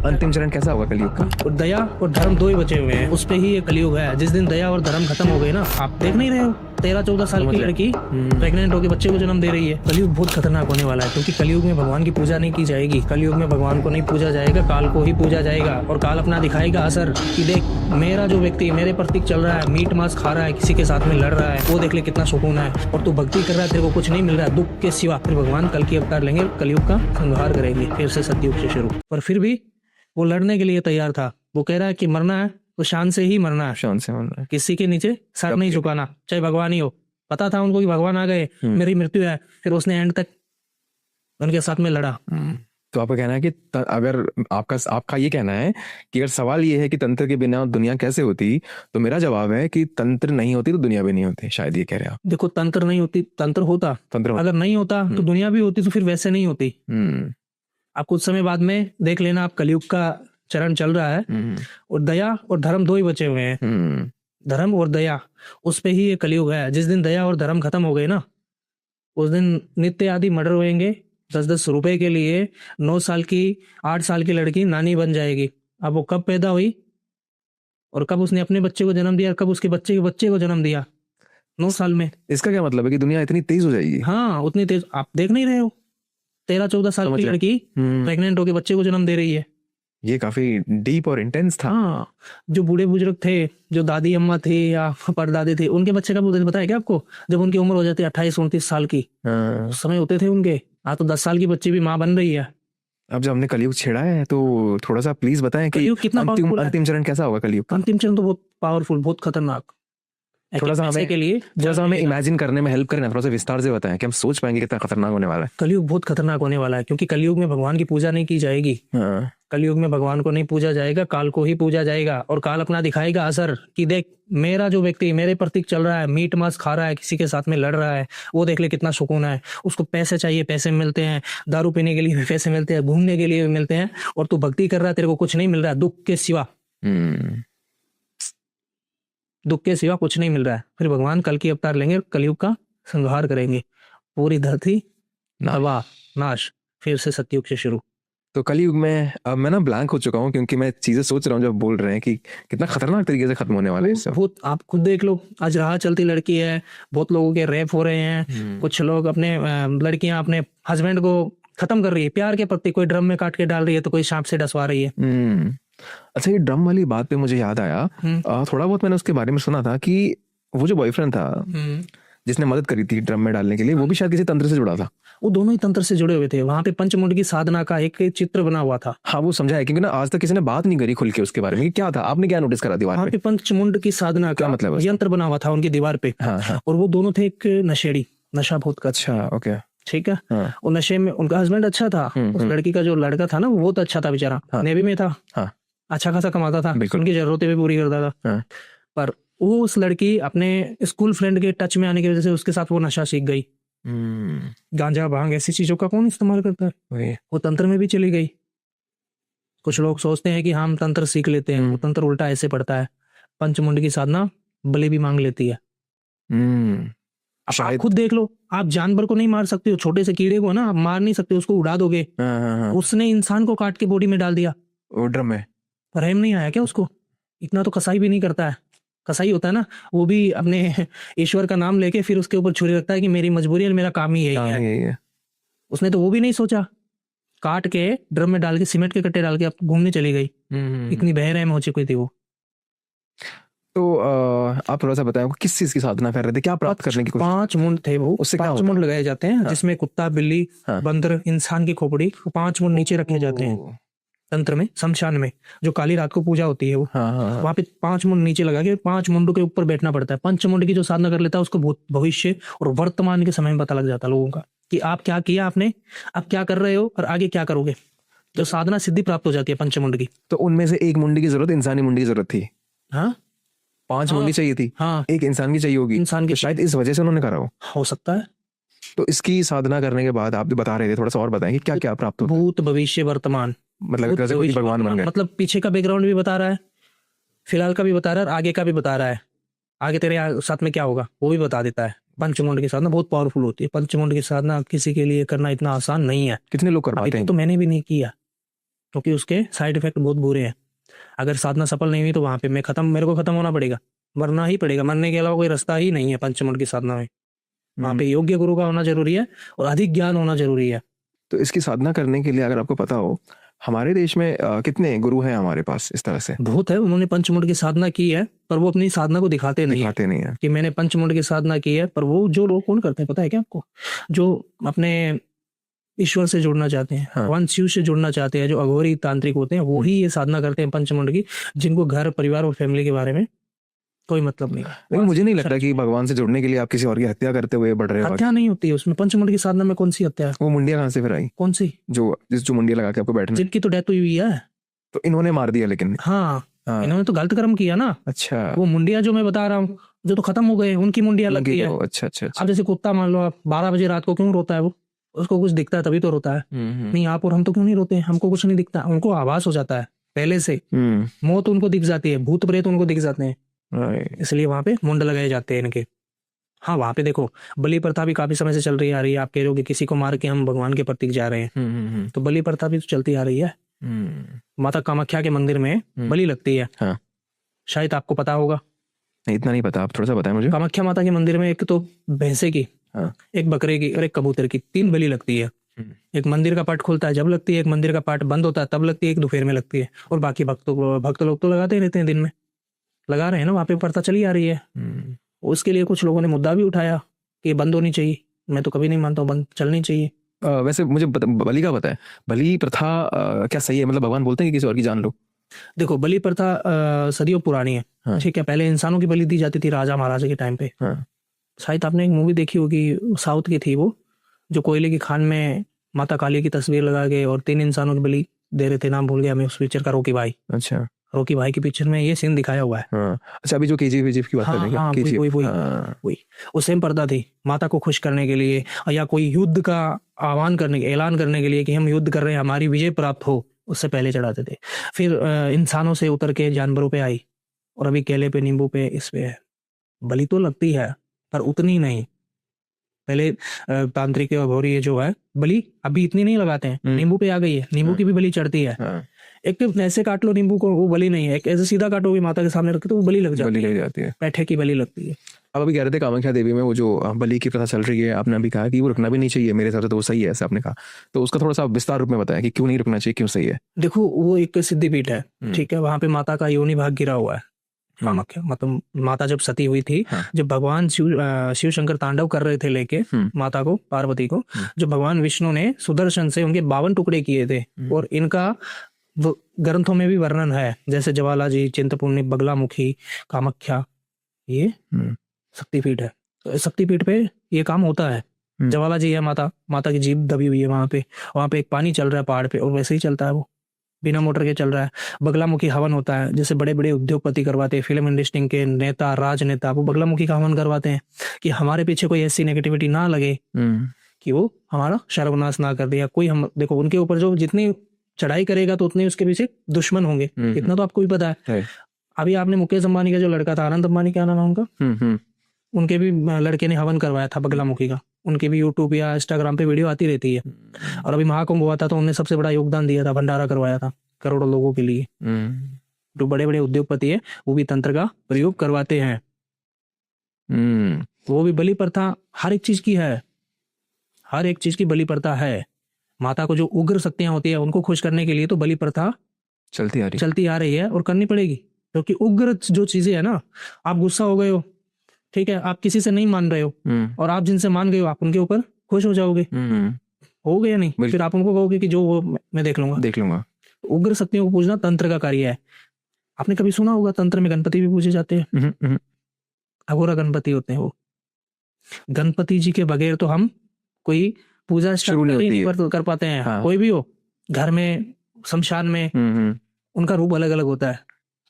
अंतिम चरण कैसा होगा कलयुग का? और दया और धर्म दो ही बचे हुए हैं, उस पे ही ये कलयुग है। जिस दिन दया और धर्म खत्म हो गए ना, आप देख नहीं रहे हो 13-14 साल की लड़की प्रेग्नेंट होकर बच्चे को जन्म दे रही है। कलयुग बहुत खतरनाक होने वाला है, क्योंकि कलयुग में भगवान की पूजा नहीं की जाएगी। कलयुग में भगवान को नहीं पूजा जाएगा, काल को ही पूजा जाएगा। और काल अपना दिखाएगा असर कि देख, मेरा जो व्यक्ति मेरे प्रतीक चल रहा है, मीट मांस खा रहा है, किसी के साथ में लड़ रहा है, वो देख ले कितना सुकून है। और तू भक्ति कर रहा है, तेरे को कुछ नहीं मिल रहा है दुख के सिवा। फिर भगवान कल की अवतार लेंगे, कलयुग का संहार करेंगे, फिर से सतयुग से शुरू। पर फिर भी वो लड़ने के लिए तैयार था। वो कह रहा है कि मरना है तो शान से ही मरना है, शान से मरना है, किसी के नीचे सर नहीं झुकाना, चाहे भगवान ही हो। पता था उनको कि भगवान आ गए, मेरी मृत्यु है, फिर उसने एंड तक उनके साथ में लड़ा। तो आपका कहना है कि अगर आपका ये कहना है कि अगर सवाल ये है कि तंत्र के बिना दुनिया कैसे होती, तो मेरा जवाब है कि तंत्र नहीं होती तो दुनिया भी नहीं होती। शायद ये कह रहे हैं आप। देखो, तंत्र नहीं होती, तंत्र होता, अगर नहीं होता तो दुनिया भी होती, तो फिर वैसे नहीं होती। आप कुछ समय बाद में देख लेना, आप कलयुग का चरण चल रहा है और दया और धर्म दो ही बचे हुए हैं। धर्म और दया, उस पे ही ये कलयुग है। जिस दिन दया और धर्म खत्म हो गए ना, उस दिन नित्य आदि मर्डर होंगे। 10-10 रुपए के लिए 9 साल की 8 साल की लड़की नानी बन जाएगी। अब वो कब पैदा हुई और कब उसने अपने बच्चे को जन्म दिया और कब उसके बच्चे के बच्चे को जन्म दिया? 9 साल में। इसका क्या मतलब है कि दुनिया इतनी तेज हो जाएगी? हाँ, उतनी तेज। आप देख नहीं रहे हो 13-14 साल की लड़की प्रेग्नेंट होकर बच्चे को जन्म दे रही है। ये काफी डीप और इंटेंस था। हाँ, जो बूढ़े बुजुर्ग थे, जो दादी अम्मा थी या परदादी थी, उनके बच्चे कब होते थे पता है क्या आपको? जब उनकी उम्र हो जाती है 28-29 साल की, उस समय होते थे उनके। आज तो 10 साल की बच्ची भी माँ बन रही है। अब जब हमने कलयुग छेड़ा है तो थोड़ा सा प्लीज बताएं कि कितना अंतिम चरण कैसा होगा कलयुग का? अंतिम चरण तो बहुत पावरफुल, बहुत खतरनाक। थोड़ा सा हमें इमेजिन करने में हेल्प करें, थोड़ा सा विस्तार से बताएं कि हम सोच पाएंगे कितना खतरनाक होने वाला है। कलयुग बहुत खतरनाक होने वाला है, क्योंकि कलयुग में भगवान की पूजा नहीं की जाएगी। कलयुग में भगवान को नहीं पूजा जाएगा, काल को ही पूजा जाएगा। और काल अपना दिखाएगा असर कि देख, मेरा जो व्यक्ति मेरे प्रतीक चल रहा है, मीट मांस खा रहा है, किसी के साथ में लड़ रहा है, वो देख ले कितना सुकून है। उसको पैसे चाहिए, पैसे मिलते हैं, दारू पीने के लिए भी पैसे मिलते हैं, घूमने के लिए भी मिलते हैं। और तू भक्ति कर रहा है, तेरे को कुछ नहीं मिल रहा है दुख के सिवा। दुख के सिवा कुछ नहीं मिल रहा है। फिर भगवान कल की अवतार लेंगे, कलयुग का संहार करेंगे, पूरी धरती तबाह नाश, फिर से सतयुग से शुरू। तो कलयुग में अब मैं ना ब्लैंक हो चुका हूँ, क्योंकि मैं चीजें सोच रहा हूँ जब बोल रहे हैं कि कितना खतरनाक तरीके से खत्म होने वाला है। बहुत, आप खुद देख लो, आज राह चलती लड़की है, बहुत लोगों के रेप हो रहे हैं। कुछ लोग अपने लड़कियां अपने हस्बैंड को खत्म कर रही है प्यार के प्रति, कोई ड्रम में काट के डाल रही है, तो कोई सांप से डसवा रही है। अच्छा, ये ड्रम वाली बात पे मुझे याद आया, थोड़ा बहुत मैंने उसके बारे में सुना था कि वो जो बॉयफ्रेंड था जिसने मदद करी थी ड्रम में डालने के लिए, वो भी शायद किसी तंत्र से जुड़ा था। वो दोनों ही तंत्र से जुड़े हुए थे। वहां पे पंचमुंड की साधना का एक चित्र बना हुआ था। हाँ, वो समझा है, क्योंकि ना आज तक किसी ने बात नहीं करी खुल के उसके बारे में। क्या था, आपने क्या नोटिस करा दीवार पे? पंचमुंड की साधना का मतलब यंत्र बना हुआ था उनकी दीवार पे। हाँ। और वो दोनों थे एक नशेड़ी, नशा बहुत का। अच्छा, ओके, ठीक है। और नशे में उनका हस्बैंड अच्छा था, उस लड़की का जो लड़का था ना, वो बहुत अच्छा था बेचारा, नेवी में था, अच्छा खासा कमाता था, उनकी जरूरतें भी पूरी करता था। पर वो उस लड़की अपने स्कूल फ्रेंड के टच में आने की वजह से उसके साथ वो नशा सीख गई। गांजा भांग ऐसी चीजों का कौन इस्तेमाल करता है? वो तंत्र में भी चली गई। कुछ लोग सोचते हैं कि हम तंत्र सीख लेते हैं, वो तंत्र उल्टा ऐसे पड़ता है। पंचमुंड की साधना बलि भी मांग लेती है। आप खुद देख लो, आप जानवर को नहीं मार सकते हो, छोटे से कीड़े को ना आप मार नहीं सकते, उसको उड़ा दोगे। उसने इंसान को काट के बॉडी में डाल दिया, ड्रम में। रहम नहीं आया क्या उसको? इतना तो कसाई भी नहीं करता है। कसाई होता है ना, वो भी अपने ईश्वर का नाम लेके फिर उसके ऊपर छुरी रखता है कि मेरी मजबूरी और मेरा काम ही यही है। उसने तो वो भी नहीं सोचा, काट के ड्रम में डाल के सीमेंट के कट्टे डाल के आप घूमने चली गई। इतनी बहरहम हो चुकी थी वो। तो आप थोड़ा सा बताएं, किस चीज की साधना कर रहे थे, क्या प्राप्त करने की कोशिश? 5 मुंड थे वो, उससे 5 मुंड लगाए जाते हैं। जिसमें कुत्ता, बिल्ली, बंदर, इंसान की खोपड़ी, 5 मुंड नीचे रखे जाते हैं तंत्र में, शमशान में, जो काली रात को पूजा होती है वो। वहां पे 5 मुंड नीचे लगा के 5 मुंडों के ऊपर बैठना पड़ता है। पंचमुंड की जो साधना कर लेता है उसको भूत, भविष्य और वर्तमान के समय में पता लग जाता है लोगों का कि आप क्या किया आपने, आप क्या कर रहे हो और आगे क्या करोगे। तो साधना सिद्धि प्राप्त हो जाती है पंचमुंड की। तो उनमें से एक मुंडी की जरूरत इंसानी मुंडी की जरूरत थी। हाँ, 5 मुंडी चाहिए थी। एक इंसान की चाहिए होगी, इंसान की। शायद इस वजह से उन्होंने करा हो सकता है। तो इसकी साधना करने के बाद आप बता रहे थे, थोड़ा सा और बताएंगे क्या क्या प्राप्त होता है? भूत, भविष्य, वर्तमान, मतलब भगवान बन गए। मतलब पीछे का बैकग्राउंड भी बता रहा है, फिलहाल का भी बता रहा है, और आगे का भी बता रहा है। आगे तेरे साथ में क्या होगा वो भी बता देता है। पंचमुंड की साधना बहुत पावरफुल होती है। पंचमुंड की साधना किसी के लिए करना इतना आसान नहीं है। कितने लोग कर पाते हैं? तो मैंने भी नहीं किया, क्योंकि उसके साइड इफेक्ट बहुत बुरे हैं। अगर साधना सफल नहीं हुई तो वहां पे मेरे को खत्म होना पड़ेगा, मरना ही पड़ेगा। मरने के अलावा कोई रास्ता ही नहीं है पंचमुंड की साधना में। वहां पे योग्य गुरु का होना जरूरी है और अधिक ज्ञान होना जरूरी है। तो इसकी साधना करने के लिए अगर आपको पता हो, हमारे देश में कितने गुरु हैं हमारे पास इस तरह से? बहुत है, उन्होंने पंचमुंड की साधना की है पर वो अपनी साधना को दिखाते नहीं है कि मैंने पंचमुंड की साधना की है। पर वो जो लोग कौन करते हैं पता है क्या आपको? जो अपने ईश्वर से जुड़ना चाहते हैं, भगवान शिव से जुड़ना चाहते हैं, जो अघोरी तांत्रिक होते हैं, वो ही ये साधना करते हैं पंचमुंड की, जिनको घर परिवार और फैमिली के बारे में कोई मतलब नहीं। लेकिन मुझे नहीं लगता कि भगवान से जुड़ने के लिए आप किसी और की हत्या करते हुए बढ़ रहे हो। हत्या नहीं होती है उसमें, पंचमुंड की साधना में कौन सी हत्या है? वो मुंडिया कहाँ से फिर आई? कौन सी? जो मुंडिया लगा के आपको बैठना, जिनकी तो डेथ हुई है। तो इन्होंने मार दिया लेकिन। हाँ, इन्होंने तो गलत कर्म किया ना। अच्छा, वो मुंडिया जो मैं बता रहा हूँ, जो तो खत्म हो गए, उनकी मुंडिया लगती है। अच्छा अच्छा। अब जैसे कुत्ता मान लो, आप 12 बजे रात को क्यों रोता है? वो उसको कुछ दिखता है तभी तो रोता है। नहीं, आप और हम तो क्यों नहीं रोते? हमको कुछ नहीं दिखता, उनको आभास हो जाता है पहले से। मौत उनको दिख जाती है, भूत प्रेत उनको दिख जाते हैं, इसलिए वहां पे मुंड लगाए जाते हैं इनके। हाँ, वहां पे देखो बलि प्रथा भी काफी समय से चल रही आ रही है। आप कह रहे हो कि किसी को मार के हम भगवान के प्रतीक जा रहे हैं, तो बलि प्रथा भी तो चलती आ रही है। माता कामाख्या के मंदिर में बलि लगती है। हाँ। शायद आपको पता होगा। नहीं, इतना नहीं पता, आप थोड़ा सा बताएं मुझे। कामाख्या माता के मंदिर में एक तो भैंसे की, एक बकरे की और एक कबूतर की 3 बलि लगती है। एक मंदिर का पाठ खुलता है जब लगती है, एक मंदिर का पाठ बंद होता है तब लगती है, एक दोपहर में लगती है। और बाकी भक्त लोग तो लगाते ही रहते हैं, दिन में लगा रहे हैं ना, वहां पे प्रथा चली आ रही है। उसके लिए कुछ लोगों ने मुद्दा भी उठाया कि बंद होनी चाहिए। मैं तो कभी नहीं मानता हूँ बंद चलनी चाहिए। वैसे मुझे बलि का पता है, बलि प्रथा क्या सही है? मतलब भगवान बोलते हैं कि किसी और की जान लो? देखो, बलि प्रथा सदियों पुरानी है। हाँ। ठीक है, पहले इंसानों की बलि दी जाती थी राजा महाराजा के टाइम पे। हाँ। शायद आपने एक मूवी देखी होगी, साउथ की थी वो, जो कोयले की खान में माता काली की तस्वीर लगा के और 3 इंसानों की बलि दे रहे थे। नाम भूल गया मैं उस पिक्चर का। रॉकी भाई। अच्छा, रॉकी भाई की पिक्चर में ये सीन दिखाया हुआ है। हाँ। अच्छा, अभी जो केजीएफ की बात कर रहे हैं क्या? वही वो सेम पर्दा थी। माता को खुश करने के लिए या कोई युद्ध का आह्वान करने के, ऐलान करने के लिए कि हम युद्ध कर रहे हैं, हमारी विजय प्राप्त हो, उससे पहले चढ़ाते थे। फिर इंसानों से उतर के जानवरों पे आई और अभी केले पे, नींबू पे, इस पे है। बलि तो लगती है पर उतनी नहीं। पहले तांत्रिक और अघोरी जो है बलि अभी इतनी नहीं लगाते हैं। नींबू पे आ गई है, नींबू की भी बलि चढ़ती है। एक ऐसे काट लो नींबू को, वो बलि नहीं है। एक ऐसे सीधा काटोगे माता के सामने रखे तो वो बलि लग जाती है। पैठे की बलि लगती है। अब अभी कह रहे थे कामाख्या देवी में वो जो बलि की प्रथा चल रही है, आपने अभी कहा कि वो रुकना भी नहीं चाहिए, मेरे हिसाब से तो वो सही है, ऐसा आपने कहा। तो उसका थोड़ा सा विस्तार रूप में बताया कि क्यों नहीं रुकना चाहिए, क्यों सही है? देखो, वो एक सिद्धिपीठ है, ठीक है, वहां पे माता का योनि भाग गिरा हुआ है। कामाख्या मतलब माता जब सती हुई थी, जब भगवान शिव शंकर तांडव कर रहे थे लेके माता को, पार्वती को, जो भगवान विष्णु ने सुदर्शन से उनके 52 टुकड़े किए थे। और इनका ग्रंथों में भी वर्णन है, जैसे ज्वाला जी, चिंतपूर्णी, बगलामुखी, कामाख्या, ये शक्तिपीठ है। तो शक्तिपीठ पे ये काम होता है। ज्वाला जी है माता की जीभ दबी हुई है वहां पे एक पानी चल रहा है पहाड़ पे, और वैसे ही चलता है वो, बिना मोटर के चल रहा है। बगलामुखी हवन होता है, जैसे बड़े बड़े उद्योगपति करवाते हैं, फिल्म इंडस्ट्री के नेता, राजनेता, वो बगलामुखी का हवन करवाते हैं कि हमारे पीछे कोई ऐसी नेगेटिविटी ना लगे कि वो हमारा सर्वनाश ना कर दिया कोई। हम देखो, उनके ऊपर जो जितनी चढ़ाई करेगा तो उतने उसके पीछे दुश्मन होंगे, इतना तो आपको भी पता है। अभी आपने मुकेश अंबानी का जो लड़का था, आनंद अंबानी, क्या नाम है उनका, उनके भी लड़के ने हवन करवाया था बगलामुखी का। उनके भी यूट्यूब या इंस्टाग्राम पे वीडियो आती रहती है। और अभी महाकुंभ हुआ था तो उन्होंने सबसे बड़ा योगदान दिया था, भंडारा करवाया था करोड़ों लोगों के लिए। जो बड़े बड़े उद्योगपति है वो भी तंत्र का प्रयोग करवाते हैं। वो भी बलि प्रथा हर एक चीज की है, हर एक चीज की बलि प्रथा है। माता को जो उग्र शक्तियां होती है उनको खुश करने के लिए तो बलि प्रथा चलती आ रही है और करनी पड़ेगी। क्योंकि उग्र जो चीजें है ना, आप गुस्सा हो गए हो, ठीक है, आप किसी से नहीं मान रहे हो, और आप जिनसे मान गए हो आप उनके ऊपर खुश हो जाओगे, हो गया नहीं, फिर आप उनको कहोगे कि जो वो मैं देख लूंगा। उग्र शक्तियों को पूजना तंत्र का कार्य है। आपने कभी सुना होगा तंत्र में गणपति भी पूजे जाते हैं, अघोरा गणपति होते हैं वो। गणपति जी के बगैर तो हम कोई पूजा नहीं कर पाते हैं। हाँ। कोई भी हो, घर में, शमशान में, उनका रूप अलग अलग होता है।